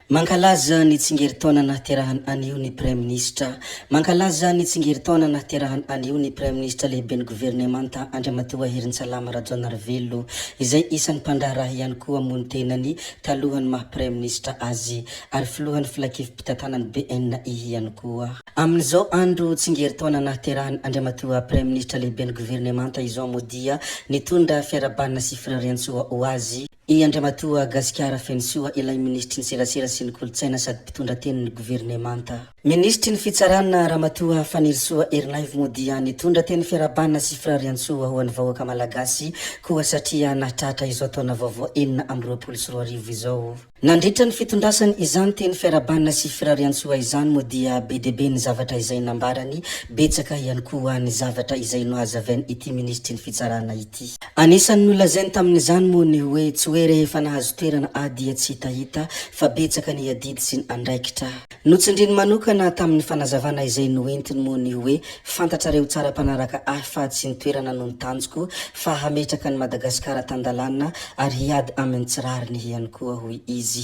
Mankalaza ny tsingeritaona nahaterahany anio ny Premier ministre. Mankalaza ny tsingeritaona nahaterahany anio ny Premier ministre lehibe ny gouvernemanta Andriamatoa Herintsallama Rajaonarivelo izay isan'ny mpandraharaha ihany koa mony tenany talohany maha Premier ministre azy ary filohan'ny filakevim-pitantanany BNI ihany koa. Amin'izao andro tsingeritaona nahaterahany Andriamatoa Premier ministre lehibe ny gouvernemanta izao moa dia nitondra fiarabanina sy firariantsoa ho azy i Andriamatoa Gasikara Fensoa ilay ministry ny serasera sy ny kolotsaina sady mpitondra teny ny gouvernemanta. Ministry ny fitsarana Ramatoa Fanirisoa Erinaivo moa dia nitondra teny fiarabanina sy firariantsoa ho an'ny vahoaka malagasy koa satria nahatratra izao taona vaovao 2024 izao. Nandritra ny fitondrasany izany teny fiarabanina sy firariantsoa izany moa dia be dia be ny zavatra izay nambarany, betsaka ihany koa ny zavatra izay nohazavainy ity ministry ny fitsarana ity. Anisan'ny nolazainy tamin'izany moa ny hoe tsy hoe rehefa nahazo toerana dia tsy hitahita fa betsaka ny adidy sy ny andraikitra. Notsindriny manokana tamin'ny fanazavana izay noentiny moa ny hoe fantatrareo tsara mpanaraka fa tsy ny toerana no ny tanjoko fa hametraka ny Madagasikara tandalana ary hiady amin'ny tsirariny ihany koa hoy izy.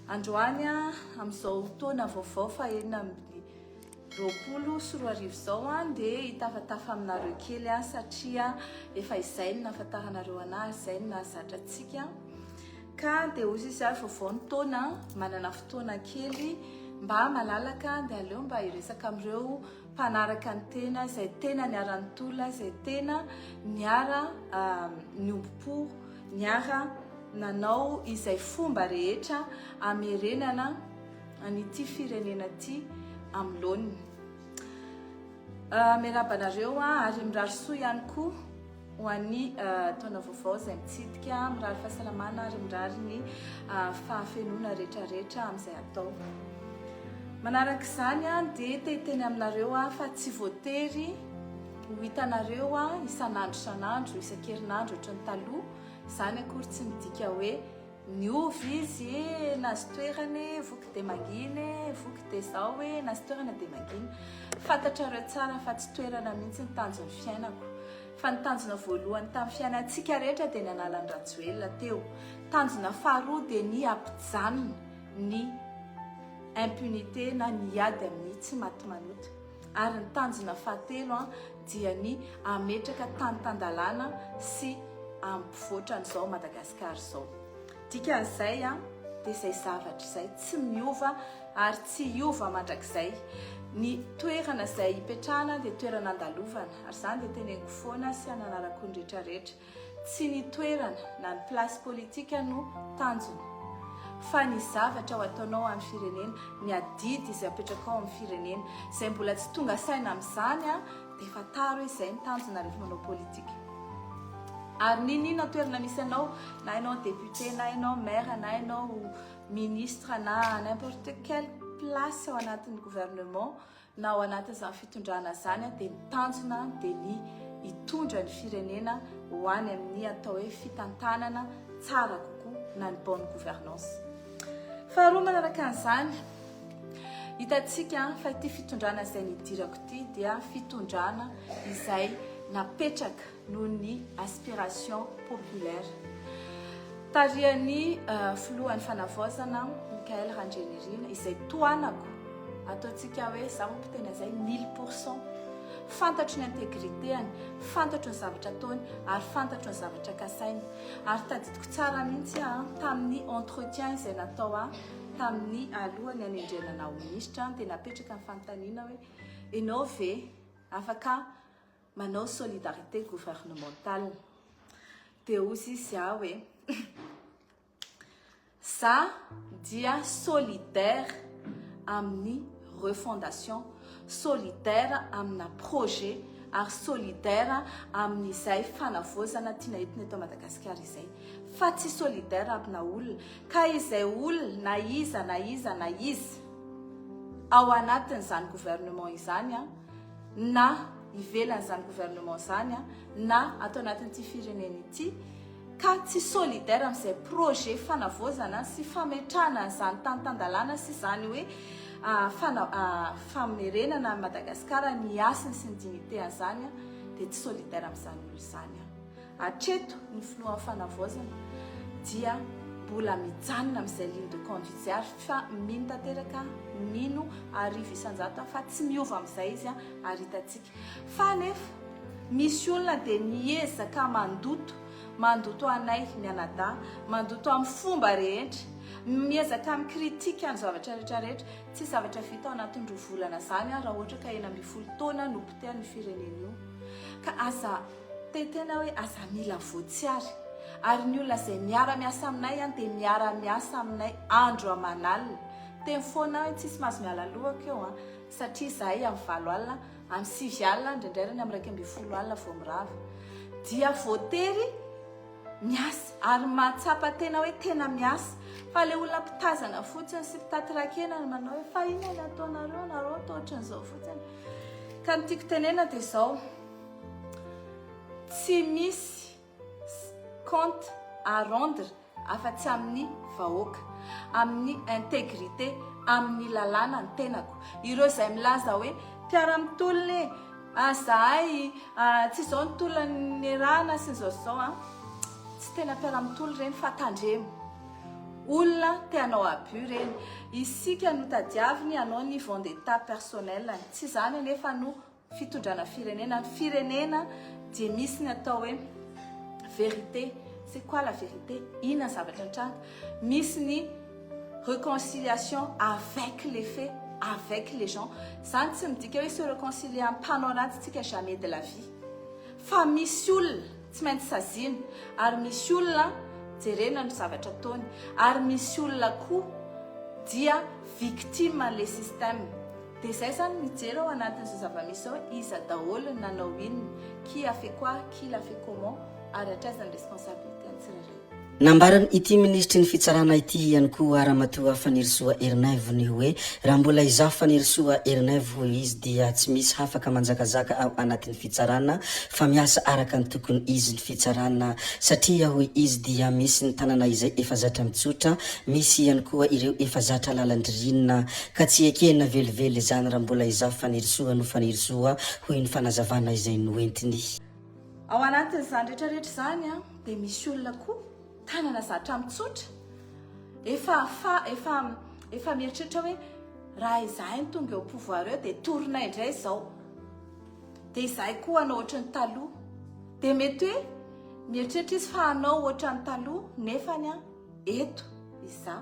Androany amin'izao taona vaovao fa 2024 zao dia hitafatafa aminareo kely satria efa izay ny nafatahanareo anazy, izay ny nahazatra antsika ka dia hozy izy ary vaovao ny taona manana fotoana kely mba malalaka dia aleo mba hiresaka amin'ireo mpanaraka ny tena izay tena niara nitolona, izay tena niara niompo, niara nanao izay fomba rehetra amerenana an'ity firenena ity amlony. Merabanareo ary mirary soa ihany koa ho an'ny taona vaovao izay mitsidika, mirary fahasalamana ary mirary ny fahafenona rehetrarehetra amin'izay atao. Manaraka izany dia teteny aminareo fa tsy voatery ho hitanareo isan'andro isan'andro, isan-kerinandro ohatry ny taloha. Izany akory tsy midika hoe niovy izy nazy toerany voky dia manginy, voky dia zao hoe nazy toerana dia manginy. Fantatrareo tsara fa tsy toerana mihitsy ny tanjon'ny fiainako. Fa ny tanjona voalohany tamin'ny fiainantsika rehetra dia ny analan'ny Rajoelina teo. Tanjona faharoa dia ny ampijanona ny impunité na ny ady amin'ny tsy maty manoto. Ary ny tanjona fahatelo dia ny ametraka tany-tandalana sy ampivoatra an'izao Madagasikara izao. Dikan'izay dia izay zavatra izay tsy miova ary tsy hiova mandrakizay. Ny toerana izay hipetrahana dia toerana andalovana ary izany dia teneniko foana sy ananarako ny rehetrarehetra. Tsy ny toerana na ny plasy politika no tanjona fa ny zavatra ho ataonao amin'ny firenena, ny adidy izay apetraka ao amin'ny firenena, izay mbola tsy tonga saina amin'izany dia fataro hoe izay ny tanjona rehefa manao politika. Ary ninona toerana misy anao, na ianao député, na ianao maire, na ianao ministre, na n'importe quelle place ao anatin'ny gouvernement na ao anatin'izany fitondrana izany dia ny tanjona dia ny hitondra ny firenena ho any amin'ny atao hoe fitantanana tsara kokoa na ny bonne gouvernance. Faharoa manaraka an'izany, hitantsika fa ity fitondrana izay nidirako ity dia fitondrana izay napetraka noho ny aspiration populaire. Tarihan'ny filohan'ny fanavaozana Mikael Randrianirina izay toanako ataontsika hoe za mampitena izay 1000%. Fantatro ny integritéany, fantatro ny zavatra ataony ary fantatro ny zavatra kasainy. Ary tadidiko tsara mihitsy tamin'ny entretien izay natao tamin'ny alohany anendrenana ho ministra dia napetraka ny fanontaniana hoe ianao ve afaka manao solidarité gouvernementale. Dia hozy izy hoe za dia solidaire amin'ny refondation, solidaire amina projet ary solidaire amin'izay fanavaozana tiana entina eto Madagasikara izay. Fa tsy solidaire amina olona, ka izay olona na iza ao anatin'izany gouvernement izany na ivelan'izany gouvernement izany na atao anatin'ity firenena ity ka tsy solidaire amin'izay projet fanavaozana sy fametrahana izany tany-tandalana sy izany hoe famerenana Madagasikara ny asany sy ny dignité an'izany dia tsy solidaire amin'izany olo izany. Hatreto ny filohan'ny fanavaozana dia mbola mijanona amin'izay ligne de conduite ary fa mino tanteraka mino arivo isanjato fa tsy miova amin'izay izy ary hitantsika fa nefa misy olona dia miezaka mandoto anay mianadahy mandoto amin'ny fomba rehetra miezaka amin'ny kritika ny zavatra rehetrarehetra tsy zavatra vita ao anatin'ny roa volana zany raha ohatra ka 12 taona no potehany firenena io ka aza tena hoe aza mila voatsiary ary ny olona izay miara-miasa aminay dia miara-miasa aminay andro aman'alina teny foana hoe tsisy mahazo miala lohaka eo satria zahay amin'ny 7 alina amin'ny 6 alina ndraindrairany amin'ny 12 alina vao mirava dia voatery miasa ary mahatsapa tena hoe tena miasa fa le olona mpitazana fotsiny sy mpitatyrakena no manao hoe fa ina ny ataonareo nareo atao ohatran'izao fotsiny ka ny tiako tenena dia izao tsy misy compte à rendre afa-tsy amin'ny vahoaka amin'ny intégrité amin'ny lalàna ny tenako ireo izay milaza hoe mpiara-mitolona zahay tsy izao ny tolonany rahana sy izao tsy tena mpiara-mitolo reny fa tandremo olona teanao abus reny isika no tadiaviny anao ny vendetta personnel tsy zany nefa no fitondrana firenena ny firenena dia misy ny atao hoe vérité c'est quoi la vérité ina zavatra tranga misy ny réconciliation avec les faits avec les gens zany tsy midika hoe se réconcilier amin'ny mpanao ratsy tsika jamais de la vie fa misy olona tsy maintsy sazina ary misy olona jerena ny zavatra taony ary misy olona koa dia victime le système dia izay zany mijery ao anatin'izao zava-misy ao iza daholo nanao inona qui a fait quoi qui l'a fait comment ary atraizany responsabilité ny tsirairay nambarany ity ministry ny fitsarana ity ihany koa Ramatoa Fanirisoa Erinaivo hoe raha mbola izaho Fanirisoa Erinaivo izy dia tsy misy hafaka manjakazaka ao anatin'ny fitsarana fa miasa araka ny tokony izy ny fitsarana satria hoe izy dia misy ny tanana izay efa zatra mitsotra misy ihany koa ireo efa zatra lalandrinina ka tsy ekena velively zany raha mbola izaho Fanirisoa no Fanirisoa hoy ny fanazavana izay noentiny ao anatin'izany rehetrarehetra zany dia misy olona koa tanana zatra mitsotra efa mieritreritra hoe raha izahay ny tonga eo pouvoir eo dia torina indray izao dia izahay koa anao ohatran'ny taloha dia mety hoe mieritreritra izy fa anao ohatran'ny taloha nefany eto iza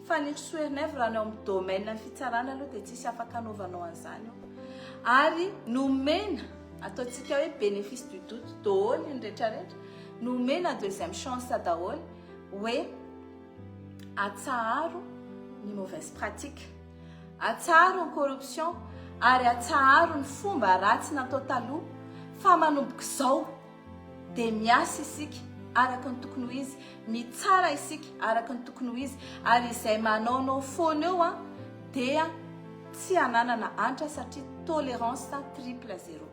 Fanirisoa Erinaivo raha anao amin'ny domaine ny fitsarana aloha dia tsisy afaka anaovanao an'izany ary nomena ataontsika hoe bénéfice du doute daholo ny rehetrarehetra nomena deuxième chance daholo hoe atsaharo ny mauvaise pratique atsaharo ny corruption ary atsaharo ny fomba ratsy natao taloha fa manomboka izao dia miasa isika araka ny tokony ho izy mitsara isika araka ny tokony ho izy ary izay manaonao foana eo dia tsy ananana antra satria tolérance triple 0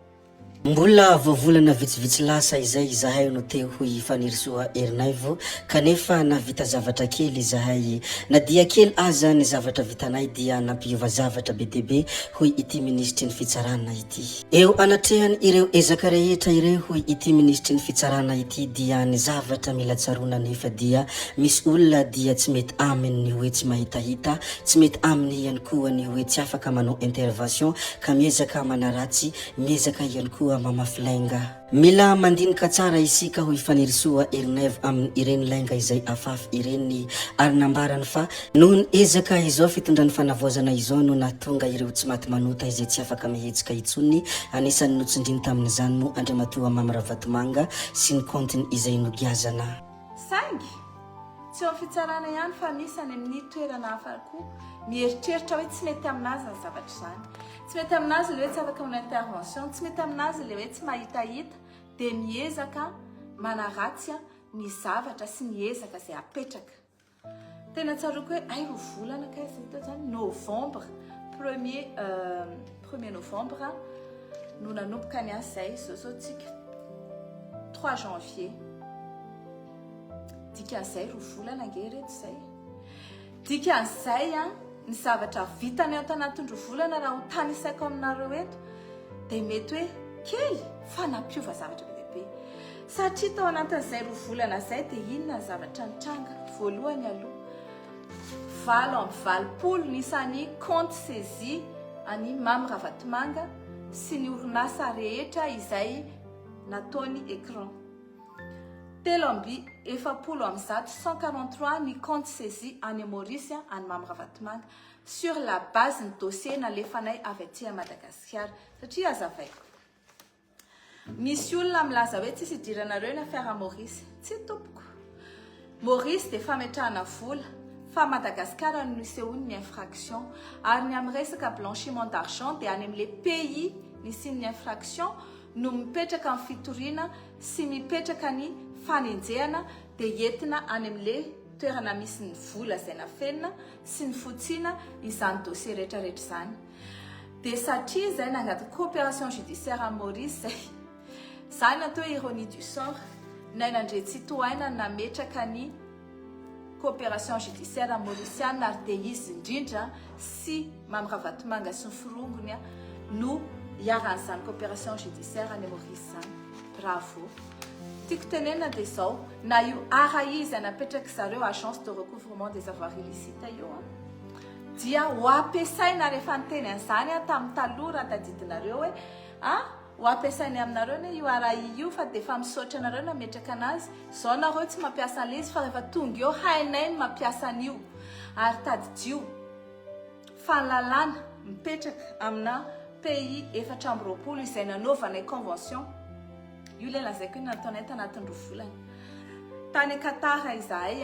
mbola voavolana vitsivitsy lasa izay izahay no teo hoy Fanirisoa Erinaivo kanefa navita zavatra kely izahay na dia kely aza ny zavatra vitanay dia nampiova zavatra be debe hoy ity ministry ny fitsarana ity eo anatrehany ireo ezaka rehetra ireo hoy ity ministry ny fitsarana ity dia ny zavatra mila tsarona nefa dia misy olona dia tsy mety aminy ny hoe tsy mahitahita tsy mety aminy ihany koa ny hoe tsy afaka manao intervention ka miezaka manaratsy miezaka ihany koa mamaflenga mila mandinika tsara isika hoy Fanirisoa Erinaivo amin'ny ireny lainga izay afafy ireny ary nambarany fa noho ny ezaka izao fitondrany fanavozana izao no natonga ireo tsy maty manota izay tsy afaka mihetsika itsony anisany notsindriny tamin'izany mo Andriamatoa Mamravatomanga sy ny kontiny izay nogiazana sangy tsy ao fitsarana ihany fa misy any amin'ny toerana hafa koa mieritreritra hoe tsy mety aminazy ny zavatra izany tsy mety aminazy le hoe tsy afaka amin'ny intervention tsy mety aminazy le hoe tsy mahitahita dia miezaka manaratsy ny zavatra sy miezaka izay apetraka tena tsaroko hoe ay ro volana kaizay tao zany novembre premier novembre no nanomboka ny asa izay zao tsika 3 janvier dikan'izay ro volana angereto izay dikan'izay ny zavatra vitany ao tanatin'ny roa volana raha ho tany isaiko aminareo eto dia mety hoe kely fa nampiova zavatra be dia be satria tao anatin'izay 2 volana zay dia inona zavatra nitranga voalohany aloha 20 nisan'ny compte saisie any Mamy Ravatomanga sy ny orinasa rehetra izay nataony écran 143 ny compte saisie any Maurice any Mamy Ravatomanga sur la base ny dossier nalefanay avy aty à Madagasikara satria azavaiko misy olona milaza hoe tsisy idiranareo ny affaire Maurice tsy tompoko Maurice dia fametrahana vola fa Madagasikara no nisehony ny infraction ary ny amin'ny resaka blanchiment d'argent dia any amin'ilay pays nisy ny infraction no mipetraka amin'ny fitoriana sy mipetraka ny fanenjehana dia entina any amin'ilay toerana misy ny vola izay nafenina sy ny fotsiana izany dossier rehetrarehetra izany dia satria izay nangady coopération judiciaire à Maurice izany atao ironie du sort nainandre tsy tohaina nametraka ny coopération judiciaire à Mauriciana ary dia izy indrindra sy Mamy Ravatomanga sy ny firongony no iaran'izany coopération judiciaire any Maurice izany bravo tiako tenena dia izao na io ara izy napetraka zareo agence de recouvrement des avoirs illicites io dia ho ampiasaina rehefa niteny an'izany tamin'ny taloha raha tadidinareo hoe ho ampiasainy aminareo ne io ara io fa dia efa misaotra anareo nametraka anazy izao nareo tsy mampiasa an'ilay izy fa rehefa tonga eo hainay ny mampiasa an'io ary tadidio fahalalana mipetraka amina pays 420 izay nanaovanay convention io lay lazaiko iny nataonay tanatin'ny 2 volana tany Qatar izahay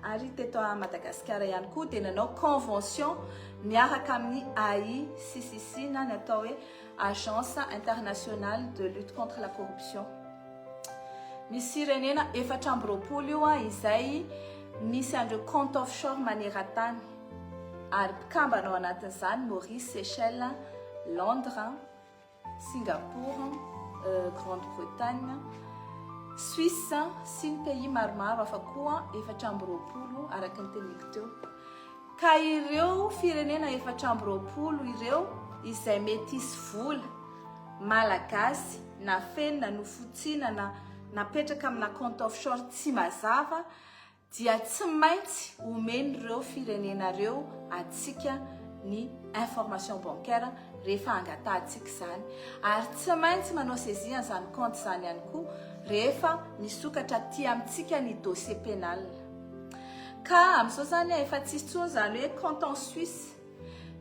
ary teto à Madagasikara ihany koa dia nanao convention miaraka amin'ny AICCC na ny atao hoe Agence internationale de lutte contre la corruption misy firenena 420 io izay misy andreo compte offshore maneran-tany ary mpikambanao anatin'izany Maurice, Seychelles, Londres, Singapour, Grande-Bretagne, Suisse sy ny pays maromaro hafa koa 420 araka ny teniko teo ka ireo firenena 420 ireo izay mety hisy vola malagasy na fenina no fotsiana na napetraka amina compte offshore tsy mazava dia tsy maintsy omen'ireo firenenareo atsika ny information bancaire rehefa angatantsika izany ary tsy maintsy manao saisie an'izany compte izany ihany koa rehefa misokatra ty amintsika ny dossier pénal ka amin'izao zany efa tsisy tsony izany hoe compte en Suisse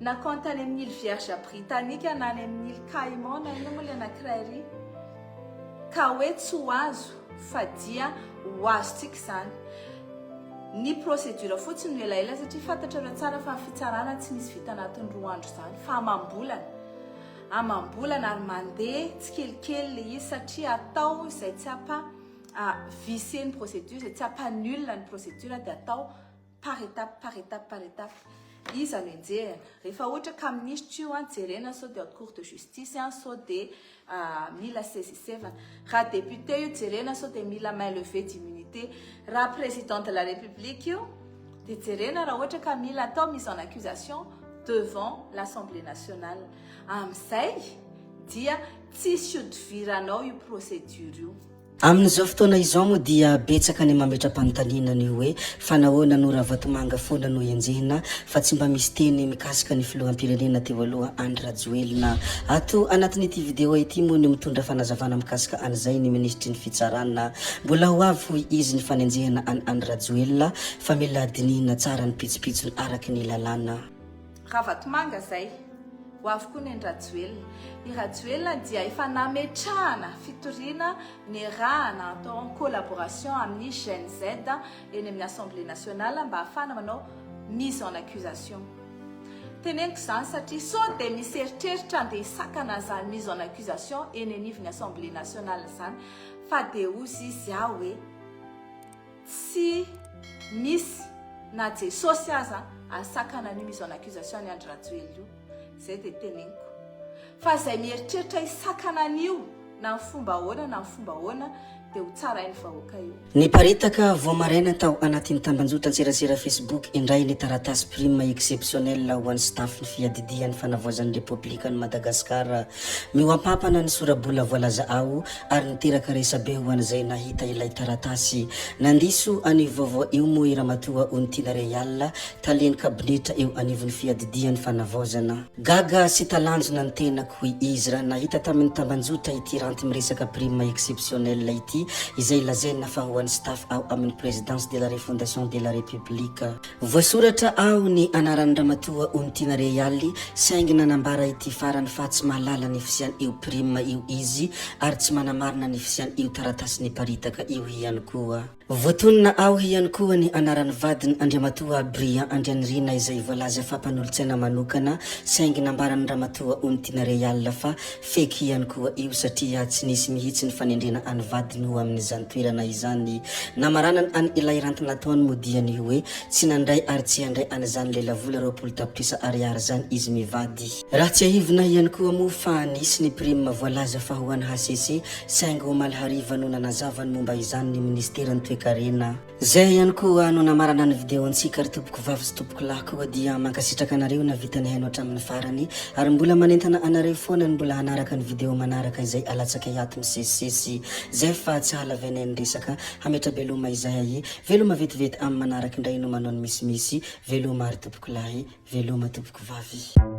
na compte any amin'ny île Vierge britannique na any amin'ny île Caïman na ino moa ilay anankiray ry ka hoe tsy ho azo fa dia ho azontsika izany ny procédure fotsiny no elaela satria fantatrareo tsara fa ny fitsarana tsy misy vita anatin'ny 2 andro izany fa amam-bolana ary mandeha tsy kelikely le izy satria atao izay tsy apa vicier ny procédure izay tsy apa nul ny procédure dia atao par étape iza no enjehana rehefa ohatra ka minisitra io jerena sao dia haute cour de justice sao dia mila saisissevana raha député io jerena sao dia mila main levée d'immunité raha président de la république io dia jerena raha ohatra ka mila atao mise en accusation devant l'Assemblée nationale amin'izay dia tsisy hodiviranao io procédure io amin'izao fotoana izao moa dia betsaka ny mametra-panontaniana ny hoe fa nahoana no Ravatomanga foana no enjehina fa tsy mba misy teny mikasika ny filoham-pirenena teo aloha Andry Rajoelina ato anatin'ity vidéo ity moa ny mitondra fanazavana mikasika an'izay ny ministry ny fitsarana mbola ho avy izy ny fanenjehana any Andry Rajoelina fa mila dinihina tsara ny pitsopitsony araky ny lalàna Ravatomanga zay ho avy koa ny Rajoelina dia efa nametrahana fitoriana ny raha natao en collaboration amin'ny Gen Z eny amin'ny Assemblée nationale mba ahafana manao mise en accusation teneniko izany satria sao dia misy eritreritra andeha hisakana zany mise en accusation eny anivon'ny Assemblée nationale zany fa dia ozy izy hoe tsy misy na jesosy aza asakana ny mise en accusation ny Andry Rajoelina io zay dia teneniko fa izay mieritreritra hisakana an'io na ny fomba ahoana dia dia ho tsarainy vahoaka io. Niparitaka voamaraina tao anatin'ny tambanjota an-tserasera Facebook indray ny taratasy prime exceptionnel ho an'ny staff ny fiadidian'ny fanavoazan'ny Repoblikan'i Madagasikara mioampapana ny sorabola voalaza ao ary niteraka resabe ho an'izay nahita ilay taratasy nandiso anio vaovao io moa iramatoa Ontina Real taleny kabinetra eo anivon'ny fiadidian'ny fanavoazana gaga sy talanjona ny tenako hoy izy raha nahita tamin'ny tambanjota ity ranty miresaka prime exceptionnel ity izay lazaina fa ho an'ny staff ao amin'ny présidence de la refondation de la république voasoratra ao ny anaran'ny ramatoa Ontina Real saingy nanambara ity farany fa tsy mahalala ny fisiany io prime io izy ary tsy manamarina ny fisiany io taratasy niparitaka io ihany koa voatonina ao ihany koa ny anaran'ny vadiny Andriamatoa Brian Andrianirina izay voalaza fampanolo-tsaina manokana saingy nambarany ramatoa Ontina Real fa feky ihany koa io satria tsy nisy mihitsy ny fanendrena any vadiny ho amin'izany toerana izany namaranany any ilay ranty nataony modiany hoe tsy nandray ary tsy handray an'izany lelavola roapolo tapitrisa ariary zany izy mivady raha tsy ahivina ihany koa moa fa nisy ny prime voalaza fa ho an'ny HCC saingy ho malihariva no nanazavany momba izany ny ministera ny toekarena zay ihany koa no namarana ny videontsika ry tompoko vavy sy tompoko lahy koa dia mankasitraka anareo na vitany haino hatramin'ny farany ary mbola manentana anareo foana ny mbola hanaraka ny video manaraka izay alatsaka hiato misesisesy zay fa tsy halavenay ny resaka hametrabeloma izay veloma vetivety amin'ny manaraka indray no manao ny misimisy veloma ary tompoko lahy veloma tompoko vavy